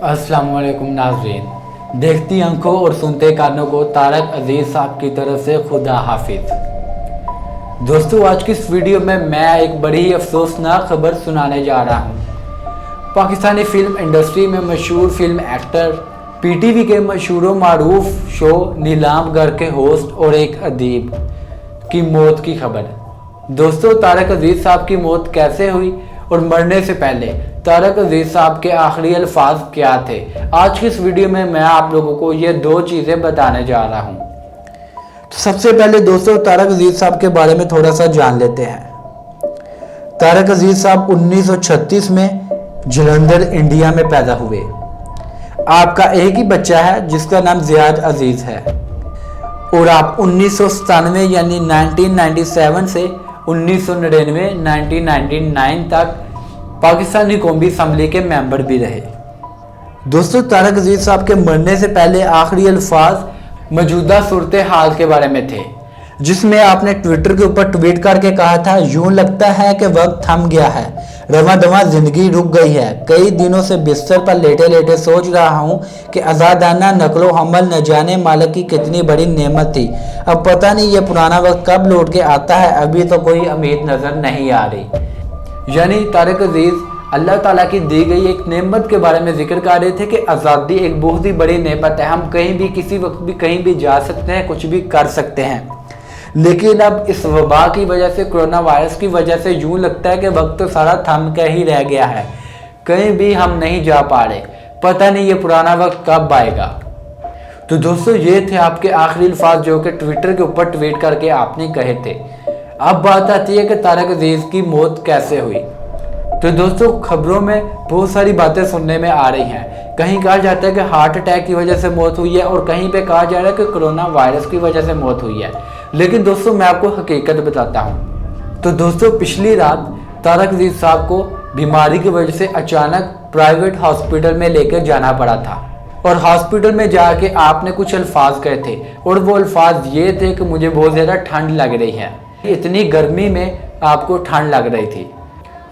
अस्सलाम वालेकुम नाज़रीन, देखती आंखों और सुनते कानों को तारक अजीज़ साहब की तरफ से खुदा हाफिज। दोस्तों, आज की इस वीडियो में मैं एक बड़ी ही अफसोसनाक खबर सुनाने जा रहा हूँ। पाकिस्तानी फिल्म इंडस्ट्री में मशहूर फिल्म एक्टर, पीटीवी के मशहूर मारूफ शो नीलामगर के होस्ट और एक अदीब की मौत की खबर। दोस्तों, तारक अजीज़ साहब की मौत कैसे हुई और मरने से पहले तारक अजीज़ साहब के आखिरी अल्फाज क्या थे, आज की इस वीडियो में मैं आप लोगों को ये दो चीज़ें बताने जा रहा हूँ। तो सबसे पहले दोस्तों, तारक अजीज़ साहब के बारे में थोड़ा सा जान लेते हैं। तारक अजीज़ साहब 1936 में जलंधर इंडिया में पैदा हुए। आपका एक ही बच्चा है जिसका नाम ज़ियाद अजीज़ है और आप 1997 यानी 1997 से 1999 1999 तक पाकिस्तानी कौमी असम्बली के मेंबर भी रहे। दोस्तों, तारक अजीज़ साहब के मरने से पहले आखिरी अल्फाज मौजूदा सूरत हाल के बारे में थे, जिसमें आपने ट्विटर के ऊपर ट्वीट करके कहा था, यूं लगता है कि वक्त थम गया है, रवां दवां जिंदगी रुक गई है। कई दिनों से बिस्तर पर लेटे लेटे सोच रहा हूं कि आज़ादाना नकलो हमल न जाने मालिक की कितनी बड़ी नेमत थी। अब पता नहीं ये पुराना वक्त कब लौट के आता है, अभी तो कोई उम्मीद नज़र नहीं आ रही। यानी तारक अजीज़ अल्लाह ताला की दी गई एक नेमत के बारे में जिक्र कर रहे थे कि आज़ादी एक बहुत ही बड़ी नेमत है। हम कहीं भी किसी वक्त भी कहीं भी जा सकते हैं, कुछ भी कर सकते हैं। लेकिन अब इस वबा की वजह से, कोरोना वायरस की वजह से यूं लगता है कि वक्त तो सारा थम कर ही रह गया है, कहीं भी हम नहीं जा पा रहे। पता नहीं ये पुराना वक्त कब आएगा। तो दोस्तों, ये थे आपके आखिरी अल्फाज जो कि ट्विटर के ऊपर ट्वीट करके आपने कहे थे। अब बात आती है कि तारक अजीज़ की मौत कैसे हुई। तो दोस्तों, खबरों में बहुत सारी बातें सुनने में आ रही हैं। कहीं कहा जाता है कि हार्ट अटैक की वजह से मौत हुई है और कहीं पे कहा जा रहा है कि कोरोना वायरस की वजह से मौत हुई है। लेकिन दोस्तों, मैं आपको हकीकत बताता हूँ। तो दोस्तों, पिछली रात तारक अजीज़ साहब को बीमारी की वजह से अचानक प्राइवेट हॉस्पिटल में लेकर जाना पड़ा था और हॉस्पिटल में जाके आपने कुछ अल्फाज कहे थे और वो अल्फाज ये थे कि मुझे बहुत ज़्यादा ठंड लग रही है। इतनी गर्मी में आपको ठंड लग रही थी।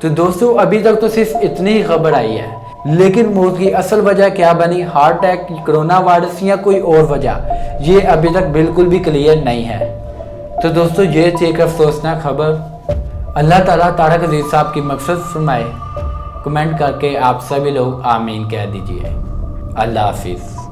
तो दोस्तों, अभी तक तो सिर्फ इतनी ही खबर आई है, लेकिन मौत की असल वजह क्या बनी, हार्ट अटैक, कोरोना वायरस या कोई और वजह, ये अभी तक बिल्कुल भी क्लियर नहीं है। तो दोस्तों, ये थी एक अफसोसनाक खबर। अल्लाह ताला तारक अजीज़ साहब की मक़फ़िरत फरमाए। कमेंट करके आप सभी लोग आमीन कह दीजिए। अल्लाह हाफिज़।